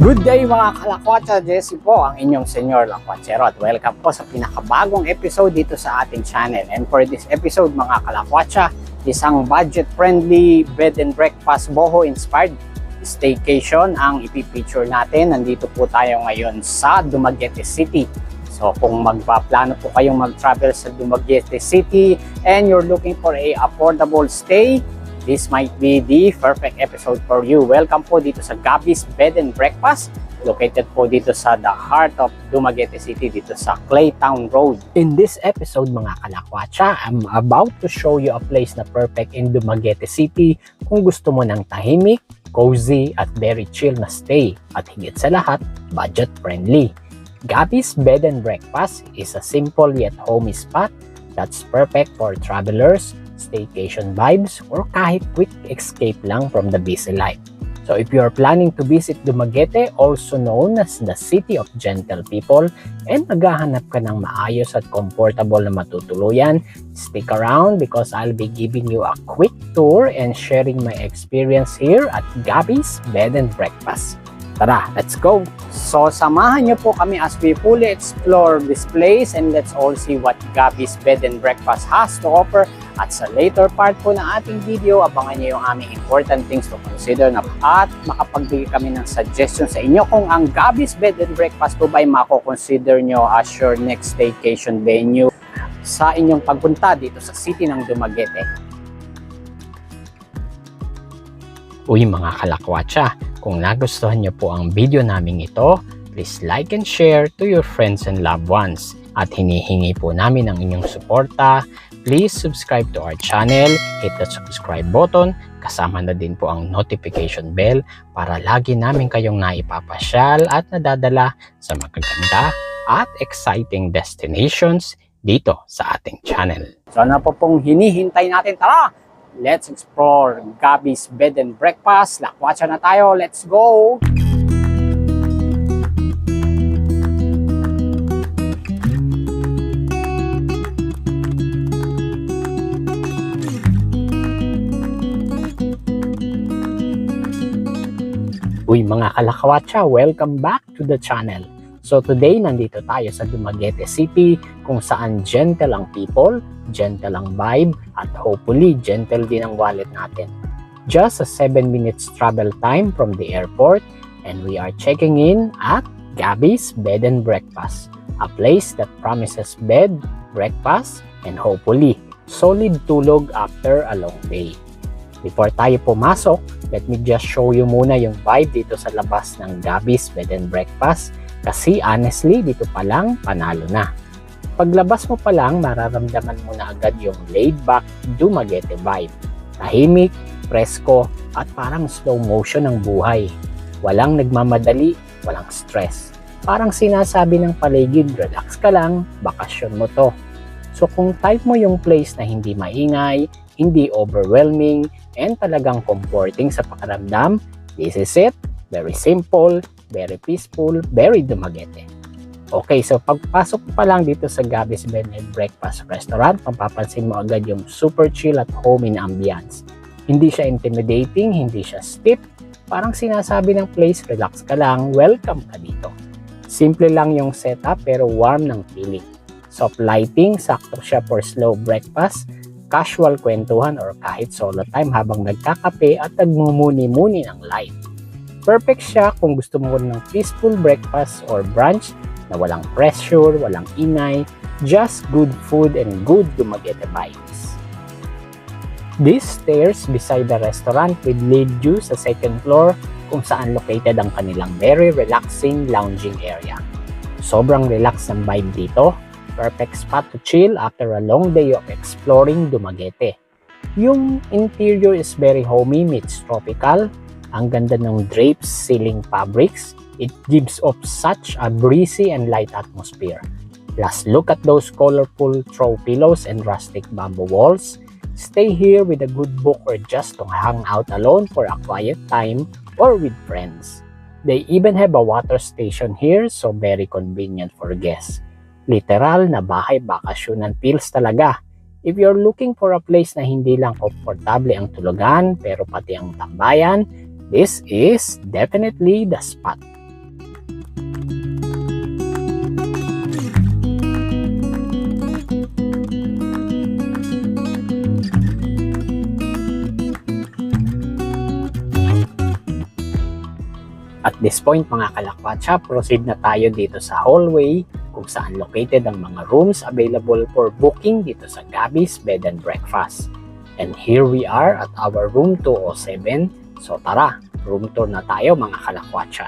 Good day mga kalakwatsa, Jesse po ang inyong Senyor Lakwatsero at welcome po sa pinakabagong episode dito sa ating channel. And for this episode mga kalakwatsa, isang budget-friendly bed and breakfast boho inspired staycation ang ipipicture natin. Nandito po tayo ngayon sa Dumaguete City. So kung magpaplano po kayong mag-travel sa Dumaguete City and you're looking for a affordable stay, this might be the perfect episode for you. Welcome po dito sa Gabby's Bed and Breakfast. Located po dito sa the heart of Dumaguete City, dito sa Claytown Road. In this episode mga kalakwatsa, I'm about to show you a place na perfect in Dumaguete City kung gusto mo ng tahimik, cozy at very chill na stay. At higit sa lahat, budget friendly. Gabby's Bed and Breakfast is a simple yet homey spot that's perfect for travelers, staycation vibes, or kahit quick escape lang from the busy life. So if you are planning to visit Dumaguete, also known as the City of Gentle People, and naghahanap ka ng maayos at comfortable na matutuluyan, stick around because I'll be giving you a quick tour and sharing my experience here at Gabby's Bed and Breakfast. Tara, let's go! So samahan niyo po kami as we fully explore this place and let's all see what Gabby's Bed and Breakfast has to offer. At sa later part po ng ating video, abangan niyo yung aming important things to consider na at makapagbigay kami ng suggestion sa inyo kung ang Gabby's Bed and Breakfast po ba ay mako-consider nyo as your next vacation venue sa inyong pagpunta dito sa city ng Dumaguete. Uy mga kalakwatsa, kung nagustuhan nyo po ang video naming ito, please like and share to your friends and loved ones. At hinihingi po namin ang inyong suporta. Please subscribe to our channel, hit the subscribe button, kasama na din po ang notification bell para lagi namin kayong naipapasyal at nadadala sa magaganda at exciting destinations dito sa ating channel. So ano po pong hinihintay natin? Tara! Let's explore Gabby's Bed and Breakfast. Lakwatsa na tayo. Let's go! Uy mga kalakwatsa, welcome back to the channel. So today, nandito tayo sa Dumaguete City kung saan gentle ang people, gentle ang vibe, at hopefully gentle din ang wallet natin. Just a 7 minutes travel time from the airport and we are checking in at Gabby's Bed and Breakfast, a place that promises bed, breakfast, and hopefully solid tulog after a long day. Before tayo pumasok, let me just show you muna yung vibe dito sa labas ng Gabby's Bed and Breakfast kasi honestly, dito pa lang panalo na. Paglabas mo pa lang, mararamdaman mo na agad yung laid-back Dumaguete vibe. Tahimik, presko, at parang slow motion ng buhay. Walang nagmamadali, walang stress. Parang sinasabi ng paligid, relax ka lang, bakasyon mo to. So kung type mo yung place na hindi maingay, hindi overwhelming, and talagang comforting sa pakiramdam, this is it. Very simple, very peaceful, very Dumaguete. Okay, so pagpasok pa lang dito sa Gabby's Bed and Breakfast Restaurant, mapapansin mo agad yung super chill at homey na ambience. Hindi siya intimidating, hindi siya stiff. Parang sinasabi ng place, relax ka lang, welcome ka dito. Simple lang yung setup pero warm ng feeling. Soft lighting, sakto siya for slow breakfast, casual kwentuhan or kahit solo time habang nagkakape at nagmumuni-muni ng life. Perfect siya kung gusto mo ng peaceful breakfast or brunch na walang pressure, walang ingay, just good food and good Dumaguete vibes. These stairs beside the restaurant will lead you sa second floor kung saan located ang kanilang very relaxing lounging area. Sobrang relax ng vibe dito. Perfect spot to chill after a long day of exploring Dumaguete. Yung interior is very homey meets tropical. Ang ganda ng drapes, ceiling fabrics. It gives off such a breezy and light atmosphere. Plus, look at those colorful throw pillows and rustic bamboo walls. Stay here with a good book or just to hang out alone for a quiet time or with friends. They even have a water station here, so very convenient for guests. Literal na bahay bakasyonan feels talaga. If you're looking for a place na hindi lang komportable ang tulugan pero pati ang tambayan, this is definitely the spot. At this point mga kalakwatsa, proceed na tayo dito sa hallway kung saan located ang mga rooms available for booking dito sa Gabby's Bed and Breakfast. And here we are at our room 207. So tara, room tour na tayo mga kalakwatsa.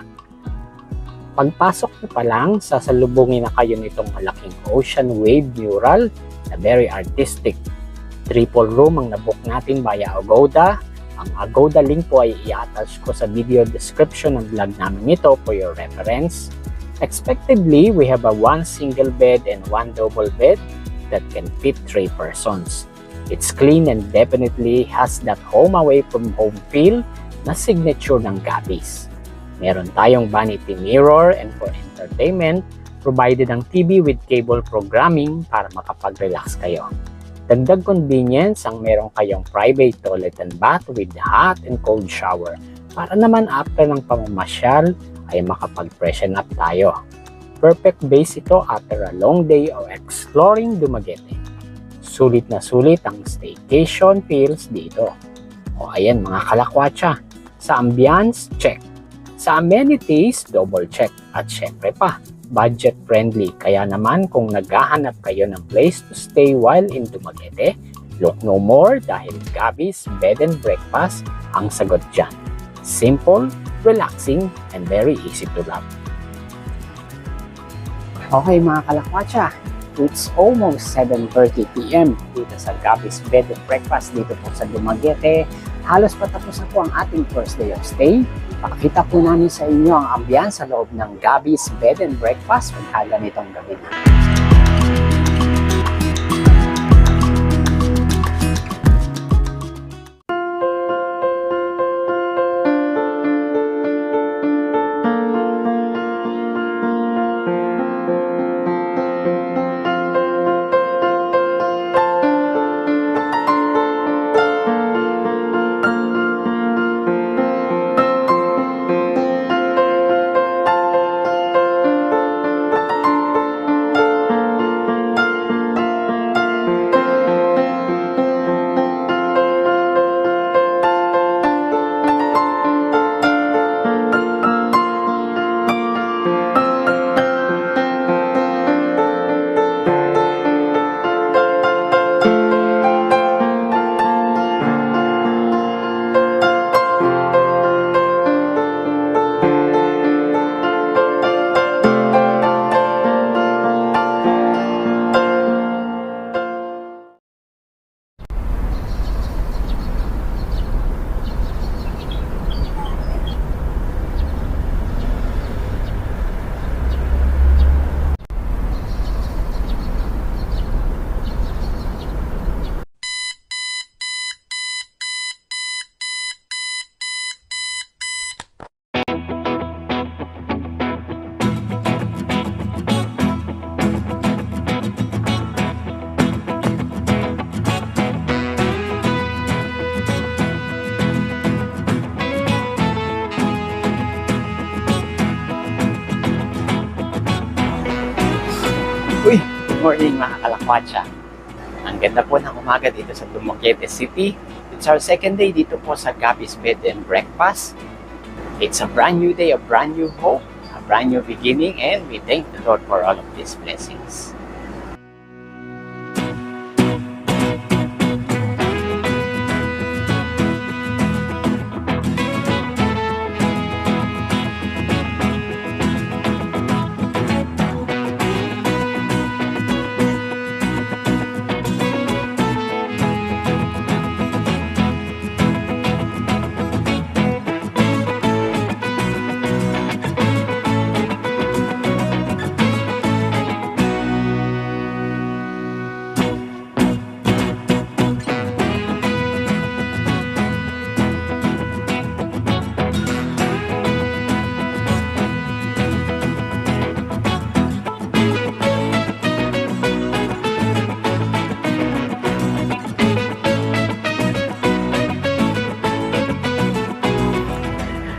Pagpasok nyo pa lang, sasalubungin na kayo nitong malaking ocean wave mural na very artistic. Triple room ang nabook natin via Agoda. Ang Agoda link po ay i-attach ko sa video description ng vlog namin nito for your reference. Expectedly, we have a 1 single bed and 1 double bed that can fit 3 persons. It's clean and definitely has that home away from home feel na signature ng Gabby's. Meron tayong vanity mirror and for entertainment, provided ang TV with cable programming para makapag-relax kayo. Dagdag convenience ang meron kayong private toilet and bath with hot and cold shower para naman after ng pamamasyal ay makapag-freshen up tayo. Perfect base ito after a long day of exploring Dumaguete. Sulit na sulit ang staycation feels dito. O ayan mga kalakwatsa, sa ambience, check. Sa amenities, double check. At syempre pa, budget friendly. Kaya naman kung naghahanap kayo ng place to stay while in Dumaguete, look no more dahil Gabby's Bed and Breakfast ang sagot dyan. Simple, relaxing, and very easy to love. Okay mga kalakwatsa, it's almost 7:30 PM dito sa Gabby's Bed and Breakfast dito po sa Dumaguete. Halos patapos na po ang ating first day of stay. Pakita po namin sa inyo ang ambiance sa loob ng Gabby's Bed and Breakfast pagkaga nitong gabi na. Good morning mga kalakwatsa. Ang ganda po ng umaga dito sa Dumaguete City. It's our second day dito po sa Gabby's Bed and Breakfast. It's a brand new day, a brand new hope, a brand new beginning, and we thank the Lord for all of these blessings.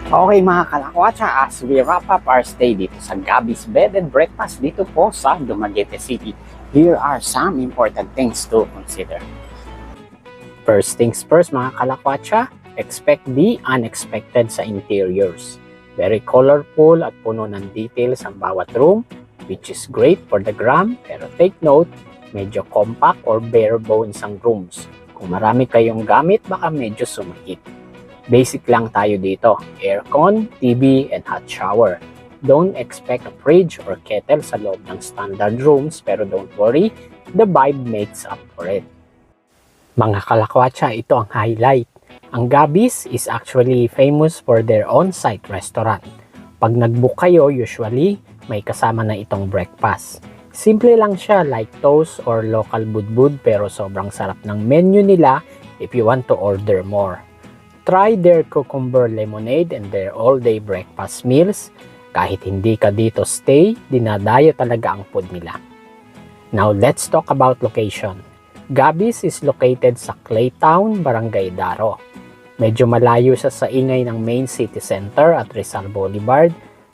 Okay mga kalakwatsa, as we wrap up our stay dito sa Gabby's Bed and Breakfast dito po sa Dumaguete City, here are some important things to consider. First things first mga kalakwatsa, expect the unexpected sa interiors. Very colorful at puno ng details ang bawat room, which is great for the gram, pero take note, medyo compact or bare bones ang rooms. Kung marami kayong gamit, baka medyo sumakit. Basic lang tayo dito, aircon, TV, and hot shower. Don't expect a fridge or kettle sa loob ng standard rooms, pero don't worry, the vibe makes up for it. Mga kalakwatsa, ito ang highlight. Ang Gabby's is actually famous for their on-site restaurant. Pag nag-book kayo, usually, may kasama na itong breakfast. Simple lang siya like toast or local budbud pero sobrang sarap ng menu nila if you want to order more. Try their cucumber lemonade and their all-day breakfast meals. Kahit hindi ka dito stay, dinadayo talaga ang food nila. Now let's talk about location. Gabby's is located sa Claytown, Barangay Daro. Medyo malayo sa ingay ng main city center at Rizal Boulevard,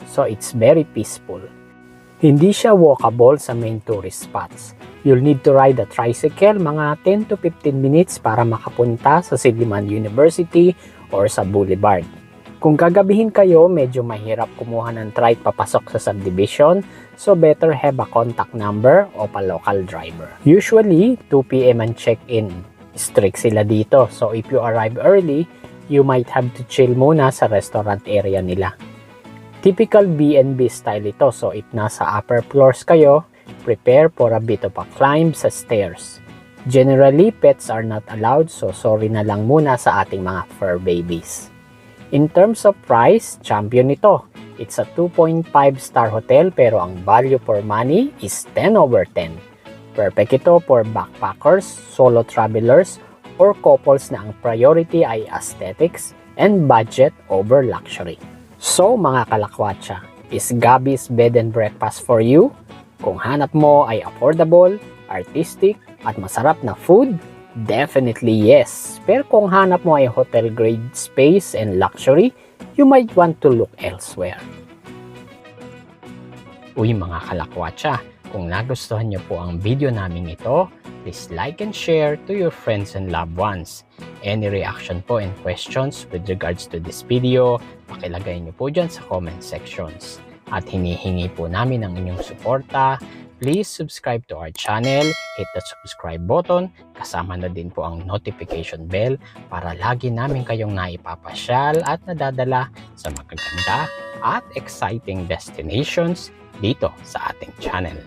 so it's very peaceful. Hindi siya walkable sa main tourist spots. You'll need to ride a tricycle mga 10 to 15 minutes para makapunta sa Silliman University or sa Boulevard. Kung gagabihin kayo, medyo mahirap kumuha ng trike papasok sa subdivision, so better have a contact number o pa-local driver. Usually, 2 p.m. ang check-in. Strict sila dito, so if you arrive early, you might have to chill muna sa restaurant area nila. Typical B&B style ito, so if nasa upper floors kayo, prepare for a bit of a climb sa stairs. Generally, pets are not allowed, so sorry na lang muna sa ating mga fur babies. In terms of price, champion ito. It's a 2.5-star hotel pero ang value for money is 10 over 10. Perfect ito for backpackers, solo travelers, or couples na ang priority ay aesthetics and budget over luxury. So mga kalakwatsa, is Gabby's Bed and Breakfast for you? Kung hanap mo ay affordable, artistic, at masarap na food, definitely yes. Pero kung hanap mo ay hotel grade space and luxury, you might want to look elsewhere. Uy mga kalakwatsa, kung nagustuhan nyo po ang video namin ito, please like and share to your friends and loved ones. Any reaction po and questions with regards to this video, pakilagay nyo po dyan sa comment sections. At hinihingi po namin ang inyong suporta. Please subscribe to our channel, hit the subscribe button, kasama na din po ang notification bell para lagi namin kayong naipapasyal at nadadala sa magaganda at exciting destinations dito sa ating channel.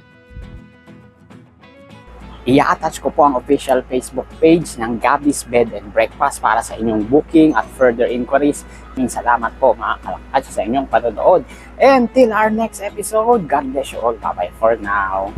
I-attach ko po ang official Facebook page ng Gabby's Bed and Breakfast para sa inyong booking at further inquiries. Salamat po mga kalakatsa sa inyong panonood. And till our next episode, God bless you all. Bye-bye for now.